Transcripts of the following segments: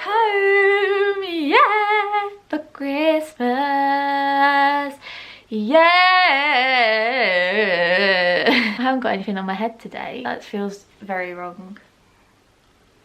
home, yeah, for Christmas, yeah. I haven't got anything on my head today. That feels very wrong.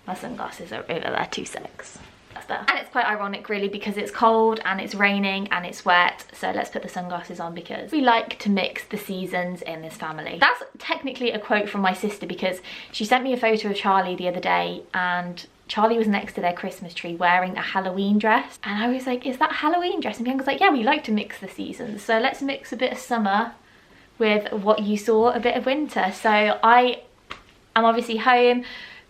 My sunglasses are over there, 2 secs. That's better. And it's quite ironic really because it's cold and it's raining and it's wet, so let's put the sunglasses on because we like to mix the seasons in this family. That's technically a quote from my sister because she sent me a photo of Charlie the other day and Charlie was next to their Christmas tree wearing a Halloween dress, and I was like, is that a Halloween dress? And Bianca's like, yeah, we like to mix the seasons, so let's mix a bit of summer with what you saw a bit of winter. So I am obviously home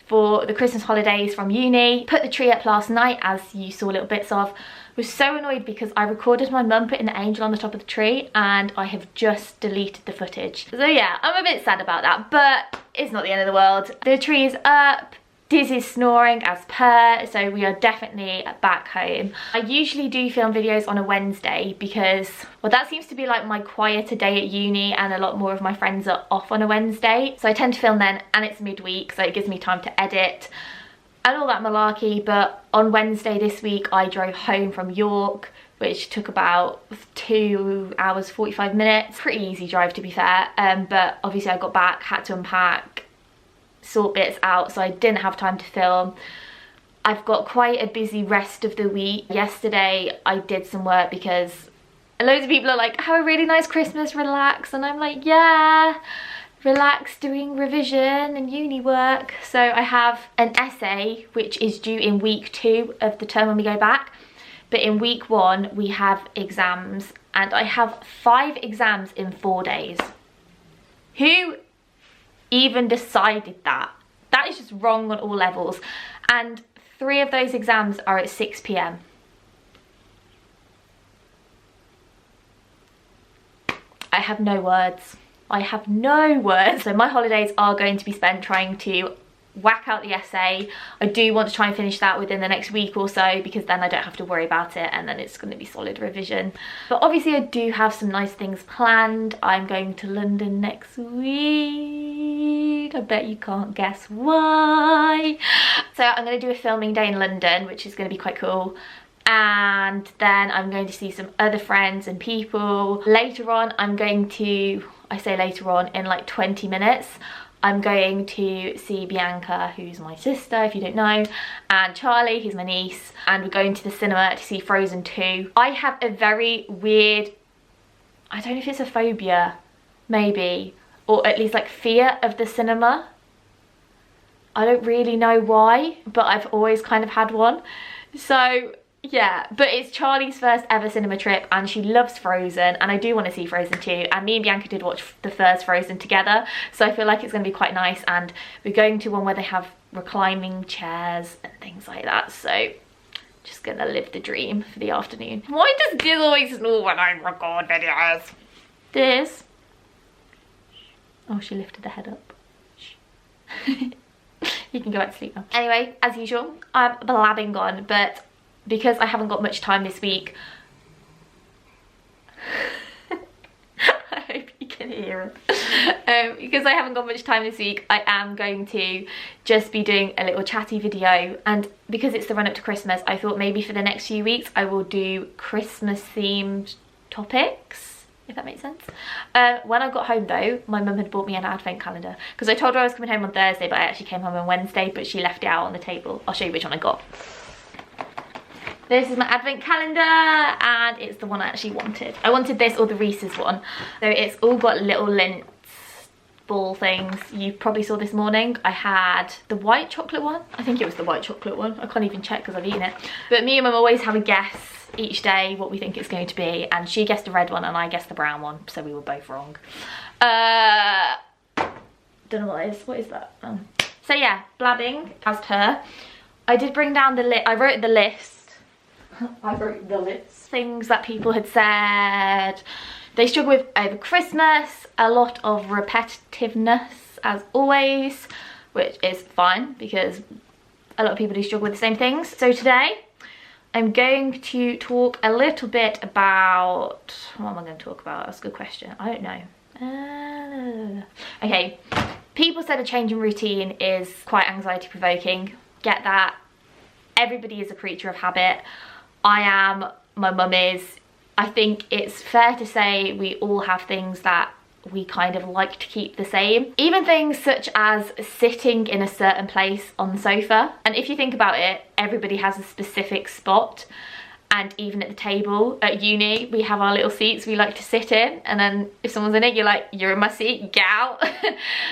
for the Christmas holidays from uni. Put the tree up last night, as you saw little bits of. Was so annoyed because I recorded my mum putting the angel on the top of the tree and I have just deleted the footage. So yeah, I'm a bit sad about that, but it's not the end of the world. The tree is up. Diz is snoring as per, so we are definitely back home. I usually do film videos on a Wednesday because, well, that seems to be like my quieter day at uni and a lot more of my friends are off on a Wednesday. So I tend to film then and it's midweek, so it gives me time to edit and all that malarkey. But on Wednesday this week, I drove home from York, which took about 2 hours, 45 minutes. Pretty easy drive to be fair, but obviously I got back, had to unpack, sort bits out, so I didn't have time to film. I've got quite a busy rest of the week. Yesterday I did some work because loads of people are like, have a really nice Christmas, relax, and I'm like, yeah, relax doing revision and uni work. So I have an essay which is due in week 2 of the term when we go back, but in week 1 we have exams and I have 5 exams in 4 days. Who even decided that? That is just wrong on all levels. And 3 of those exams are at 6 p.m. I have no words. I have no words. So my holidays are going to be spent trying to whack out the essay. I do want to try and finish that within the next week or so because then I don't have to worry about it and then it's going to be solid revision. But obviously I do have some nice things planned. I'm going to London next week. I bet you can't guess why. So I'm going to do a filming day in London, which is going to be quite cool. And then I'm going to see some other friends and people. Later on, I'm going to, I say later on, in like 20 minutes, I'm going to see Bianca, who's my sister, if you don't know, and Charlie, who's my niece, and we're going to the cinema to see Frozen 2. I have a very weird, I don't know if it's a phobia, maybe, or at least like fear of the cinema. I don't really know why, but I've always kind of had one. So yeah, but it's Charlie's first ever cinema trip and she loves Frozen and I do want to see Frozen 2, and me and Bianca did watch the first Frozen together, so I feel like it's going to be quite nice, and we're going to one where they have reclining chairs and things like that, so just gonna live the dream for the afternoon. Why does Diz always snore when I record videos? Diz? Oh, she lifted the head up. You can go back to sleep now. Anyway, as usual, I'm blabbing on, but because I haven't got much time this week, I hope you can hear it. Because I haven't got much time this week, I am going to just be doing a little chatty video, and because it's the run up to Christmas, I thought maybe for the next few weeks I will do Christmas themed topics, if that makes sense. When I got home though, my mum had bought me an advent calendar because I told her I was coming home on Thursday, but I actually came home on Wednesday, but she left it out on the table. I'll show you which one I got. This is my advent calendar and it's the one I actually wanted. I wanted this or the Reese's one. So it's all got little Lindt ball things. You probably saw this morning. I had the white chocolate one. I think it was the white chocolate one. I can't even check because I've eaten it. But me and Mum always have a guess each day what we think it's going to be. And she guessed the red one and I guessed the brown one. So we were both wrong. Don't know what that is. What is that? So yeah, blabbing as per. I did bring down the list. I wrote the list. I wrote the list. Things that people had said they struggle with over Christmas. A lot of repetitiveness as always, which is fine because a lot of people do struggle with the same things. So today I'm going to talk a little bit about, what am I going to talk about? That's a good question. I don't know. Okay, people said a change in routine is quite anxiety provoking. Get that. Everybody is a creature of habit. I am, my mum is. I think it's fair to say we all have things that we kind of like to keep the same. Even things such as sitting in a certain place on the sofa. And if you think about it, everybody has a specific spot. And even at the table at uni, we have our little seats we like to sit in, and then if someone's in it, you're like, you're in my seat, get out.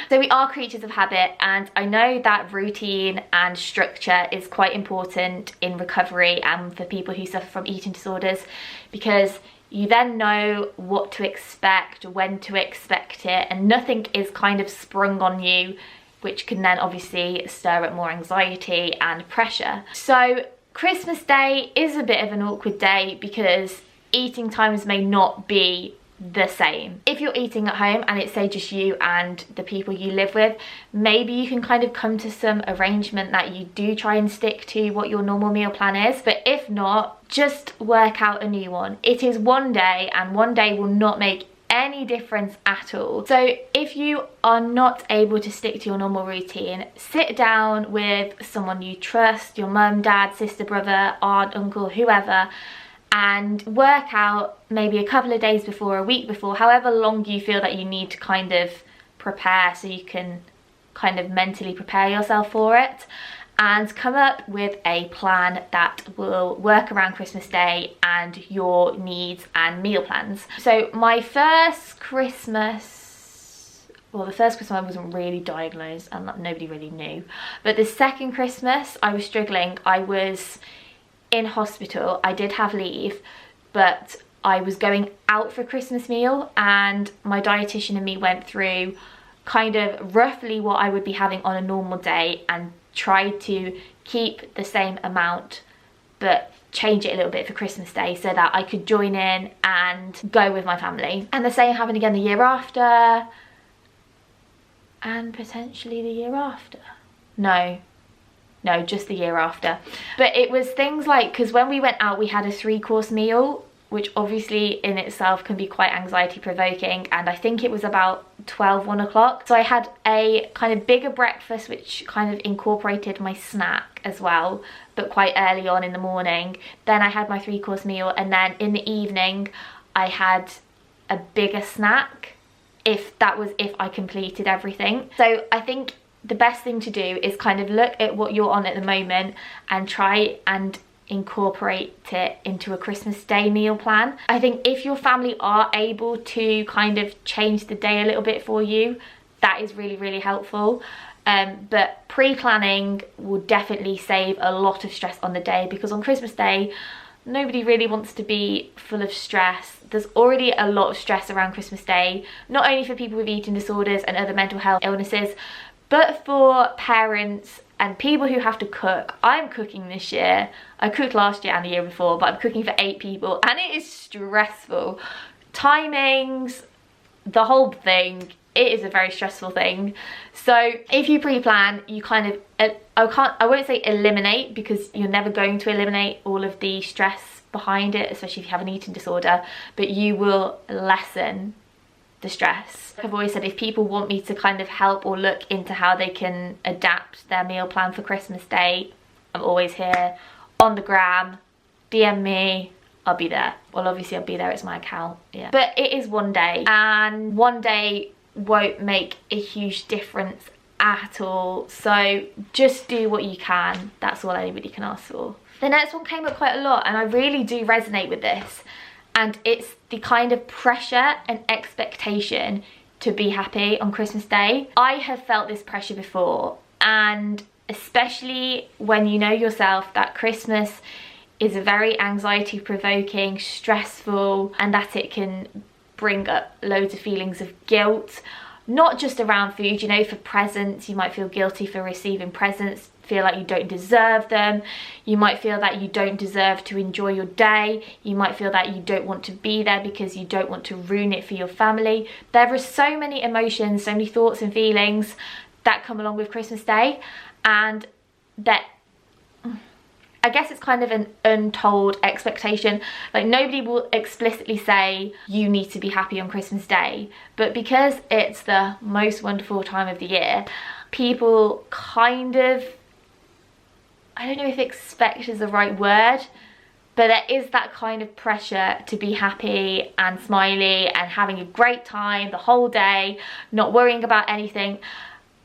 So we are creatures of habit, and I know that routine and structure is quite important in recovery and for people who suffer from eating disorders, because you then know what to expect, when to expect it, and nothing is kind of sprung on you, which can then obviously stir up more anxiety and pressure. So Christmas Day is a bit of an awkward day because eating times may not be the same. If you're eating at home and it's say just you and the people you live with, maybe you can kind of come to some arrangement that you do try and stick to what your normal meal plan is. But if not, just work out a new one. It is one day, and one day will not make any difference at all. So if you are not able to stick to your normal routine, sit down with someone you trust, your mum, dad, sister, brother, aunt, uncle, whoever, and work out maybe a couple of days before, a week before, however long you feel that you need to kind of prepare, so you can kind of mentally prepare yourself for it, and come up with a plan that will work around Christmas Day and your needs and meal plans. So my first Christmas, well, the first Christmas I wasn't really diagnosed and nobody really knew, but the second Christmas I was struggling. I was in hospital. I did have leave, but I was going out for a Christmas meal, and my dietitian and me went through kind of roughly what I would be having on a normal day and tried to keep the same amount but change it a little bit for Christmas Day so that I could join in and go with my family. And the same happened again the year after, and potentially the year after. No, just the year after. But it was things like, because when we went out we had a 3-course meal, which obviously in itself can be quite anxiety provoking, and I think it was about 1 o'clock. So I had a kind of bigger breakfast which kind of incorporated my snack as well, but quite early on in the morning. Then I had my 3-course meal, and then in the evening I had a bigger snack, if I completed everything. So I think the best thing to do is kind of look at what you're on at the moment and try and incorporate it into a Christmas Day meal plan. I think if your family are able to kind of change the day a little bit for you, that is really, really helpful. But pre-planning will definitely save a lot of stress on the day, because on Christmas Day nobody really wants to be full of stress. There's already a lot of stress around Christmas Day, not only for people with eating disorders and other mental health illnesses, but for parents and people who have to cook. I'm cooking this year. I cooked last year and the year before, but I'm cooking for 8 people, and it is stressful. Timings, the whole thing, it is a very stressful thing. So if you pre-plan, you kind of, I won't say eliminate, because you're never going to eliminate all of the stress behind it, especially if you have an eating disorder, but you will lessen the stress. I've always said, if people want me to kind of help or look into how they can adapt their meal plan for Christmas Day, I'm always here on the gram. DM me, I'll be there. Well, obviously I'll be there, it's my account, yeah. But it is one day, and one day won't make a huge difference at all. So just do what you can. That's all anybody can ask for. The next one came up quite a lot, and I really do resonate with this. And it's the kind of pressure and expectation to be happy on Christmas Day. I have felt this pressure before, and especially when you know yourself that Christmas is a very anxiety provoking, stressful, and that it can bring up loads of feelings of guilt, not just around food. You know, for presents, you might feel guilty for receiving presents, feel like you don't deserve them. You might feel that you don't deserve to enjoy your day. You might feel that you don't want to be there because you don't want to ruin it for your family. There are so many emotions, so many thoughts and feelings that come along with Christmas Day, and that, I guess it's kind of an untold expectation. Like, nobody will explicitly say you need to be happy on Christmas Day, but because it's the most wonderful time of the year, people kind of I don't know if expect is the right word, but there is that kind of pressure to be happy and smiley and having a great time the whole day, not worrying about anything.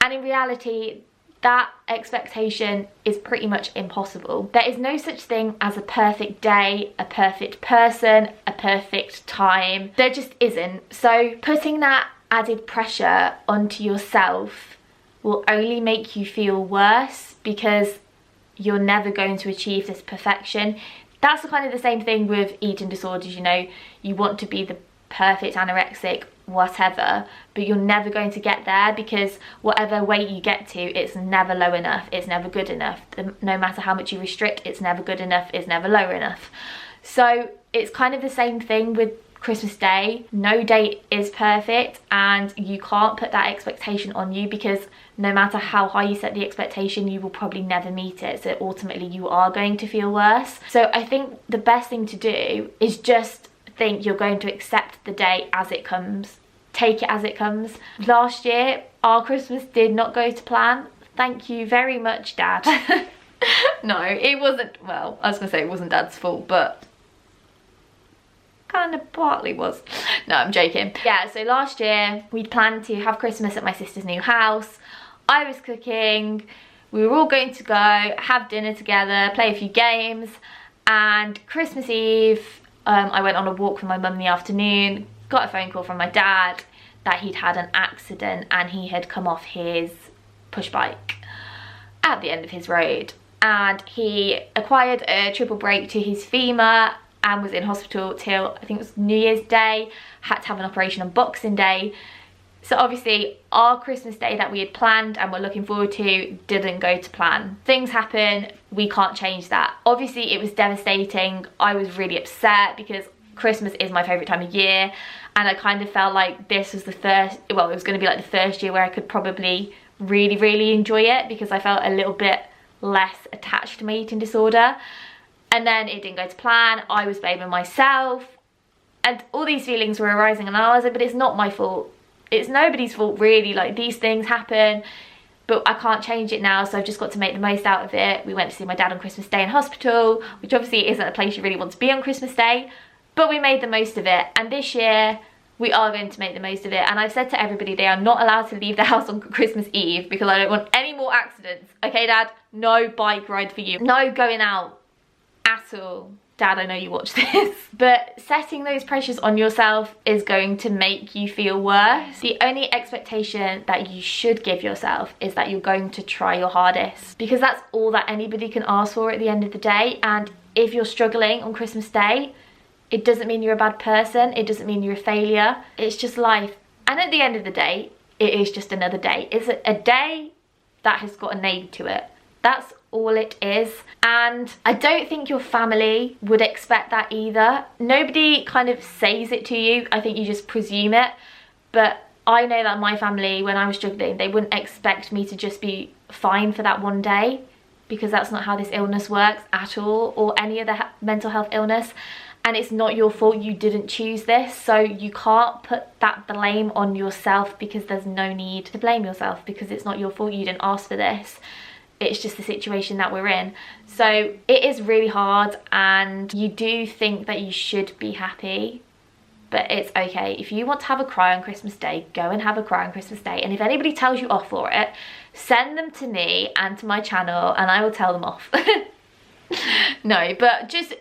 And in reality, that expectation is pretty much impossible. There is no such thing as a perfect day, a perfect person, a perfect time. There just isn't. So putting that added pressure onto yourself will only make you feel worse, because you're never going to achieve this perfection. That's kind of the same thing with eating disorders, you know, you want to be the perfect anorexic, whatever, but you're never going to get there, because whatever weight you get to, it's never low enough, it's never good enough. No matter how much you restrict, it's never good enough, it's never low enough. So it's kind of the same thing with Christmas Day. No day is perfect, and you can't put that expectation on you, because no matter how high you set the expectation, you will probably never meet it. So ultimately you are going to feel worse. So I think the best thing to do is just think you're going to accept the day as it comes. Take it as it comes. Last year, our Christmas did not go to plan. Thank you very much, Dad. No, it wasn't, well, I was gonna say it wasn't Dad's fault, but kind of partly was. No, I'm joking. Yeah, so last year we'd planned to have Christmas at my sister's new house. I was cooking, we were all going to go have dinner together, play a few games, and Christmas Eve I went on a walk with my mum in the afternoon, got a phone call from my dad that he'd had an accident and he had come off his push bike at the end of his road, and he acquired a triple break to his femur and was in hospital till I think it was New Year's Day, had to have an operation on Boxing Day. So obviously our Christmas Day that we had planned and were looking forward to didn't go to plan. Things happen, we can't change that. Obviously it was devastating. I was really upset because Christmas is my favourite time of year, and I kind of felt like this was the first, well, it was going to be like the first year where I could probably really enjoy it, because I felt a little bit less attached to my eating disorder. And then it didn't go to plan. I was blaming myself and all these feelings were arising, and I was like, but it's not my fault. It's nobody's fault really, like these things happen, but I can't change it now, so I've just got to make the most out of it. We went to see my dad on Christmas Day in hospital, which obviously isn't a place you really want to be on Christmas Day, but we made the most of it. And this year we are going to make the most of it, and I've said to everybody they are not allowed to leave the house on Christmas Eve because I don't want any more accidents. Okay, Dad, no bike ride for you, no going out at all. Dad, I know you watch this. But setting those pressures on yourself is going to make you feel worse. The only expectation that you should give yourself is that you're going to try your hardest, because that's all that anybody can ask for at the end of the day. And if you're struggling on Christmas Day, it doesn't mean you're a bad person, it doesn't mean you're a failure, it's just life. And at the end of the day, it is just another day. It's a day that has got a name to it. That's all it is. And I don't think your family would expect that either. Nobody kind of says it to you, I think you just presume it. But I know that my family, when I was struggling, they wouldn't expect me to just be fine for that one day, because that's not how this illness works at all, or any other mental health illness. And it's not your fault, you didn't choose this, so you can't put that blame on yourself, because there's no need to blame yourself, because it's not your fault, you didn't ask for this. It's just the situation that we're in. So it is really hard, and you do think that you should be happy, but it's okay. If you want to have a cry on Christmas Day, go and have a cry on Christmas Day. And if anybody tells you off for it, send them to me and to my channel and I will tell them off. No, but just,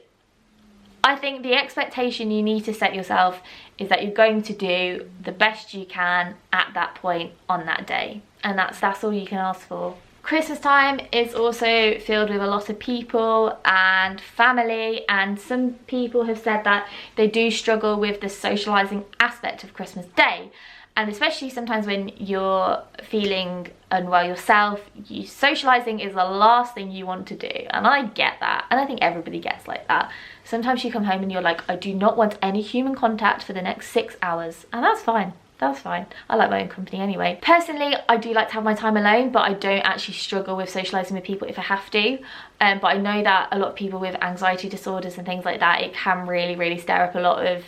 I think the expectation you need to set yourself is that you're going to do the best you can at that point on that day. And that's all you can ask for. Christmas time is also filled with a lot of people and family, and some people have said that they do struggle with the socializing aspect of Christmas Day. And especially sometimes when you're feeling unwell yourself, socializing is the last thing you want to do. And I get that, and I think everybody gets like that. Sometimes you come home and you're like, I do not want any human contact for the next 6 hours, and that's fine. That's fine. I like my own company anyway. Personally, I do like to have my time alone, but I don't actually struggle with socialising with people if I have to. But I know that a lot of people with anxiety disorders and things like that, it can really stir up a lot of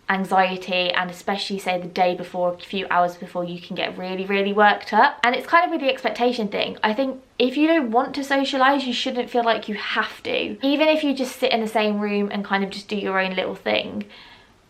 anxiety, and especially say the day before, a few hours before, you can get really worked up. And it's kind of with the expectation thing. I think if you don't want to socialise, you shouldn't feel like you have to. Even if you just sit in the same room and kind of just do your own little thing,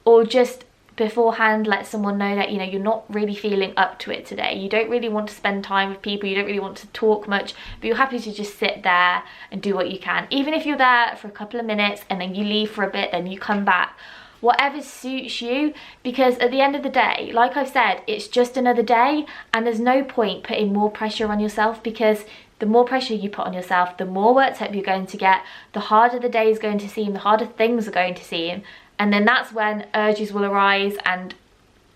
or just beforehand let someone know that, you know, you're not really feeling up to it today, you don't really want to spend time with people, you don't really want to talk much, but you're happy to just sit there and do what you can. Even if you're there for a couple of minutes and then you leave for a bit, then you come back, whatever suits you, because at the end of the day, like I've said, it's just another day, and there's no point putting more pressure on yourself, because the more pressure you put on yourself, the more worked up you're going to get, the harder the day is going to seem, the harder things are going to seem. And then that's when urges will arise and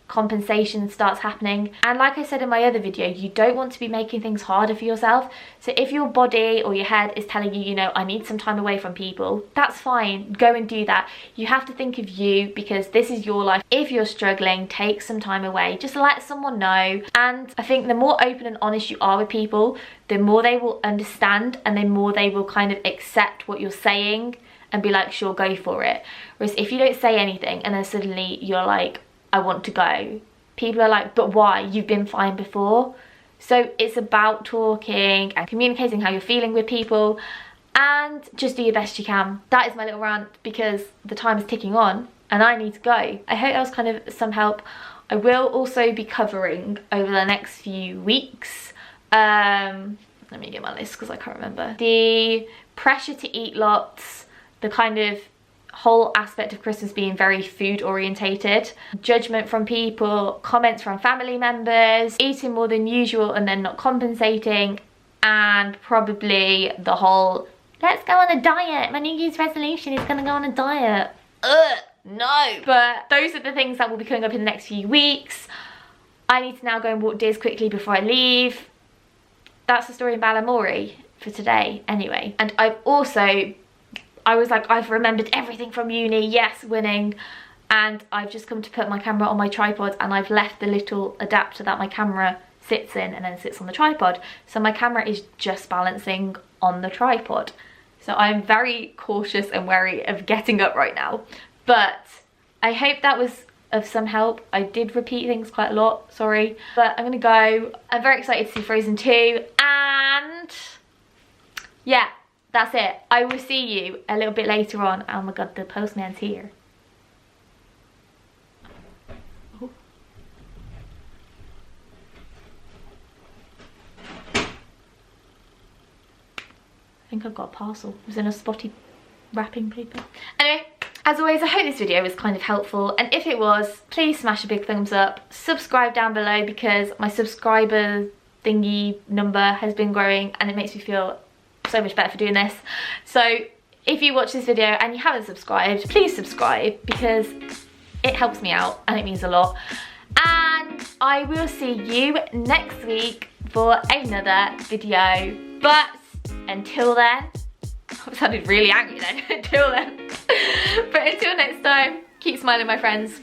compensation starts happening. And like I said in my other video, you don't want to be making things harder for yourself. So if your body or your head is telling you, you know, I need some time away from people, that's fine, go and do that. You have to think of you, because this is your life. If you're struggling, take some time away, just let someone know. And I think the more open and honest you are with people, the more they will understand, and the more they will kind of accept what you're saying and be like, sure, go for it. Whereas if you don't say anything and then suddenly you're like, I want to go, people are like, but why? You've been fine before. So it's about talking and communicating how you're feeling with people, and just do your best you can. That is my little rant, because the time is ticking on and I need to go. I hope that was kind of some help. I will also be covering over the next few weeks, let me get my list because I can't remember, the pressure to eat lots, the kind of whole aspect of Christmas being very food orientated, judgment from people, comments from family members, eating more than usual and then not compensating, and probably the whole let's go on a diet, my New Year's resolution is gonna go on a diet. Ugh, no. But those are the things that will be coming up in the next few weeks. I need to now go and walk Diz quickly before I leave. That's the story in Balamori for today anyway. And I was like, I've remembered everything from uni, yes, winning. And I've just come to put my camera on my tripod, and I've left the little adapter that my camera sits in and then sits on the tripod. So my camera is just balancing on the tripod. So I'm very cautious and wary of getting up right now. But I hope that was of some help. I did repeat things quite a lot, sorry. But I'm gonna go. I'm very excited to see Frozen 2, and yeah. That's it. I will see you a little bit later on. Oh my god, the postman's here. Oh. I think I've got a parcel. It was in a spotty wrapping paper. Anyway, as always, I hope this video was kind of helpful, and if it was, please smash a big thumbs up. Subscribe down below, because my subscriber thingy number has been growing and it makes me feel so much better for doing this. So if you watch this video and you haven't subscribed, please subscribe, because it helps me out and it means a lot. And I will see you next week for another video. But until then, I sounded really angry then. Until then. But until next time, keep smiling, my friends.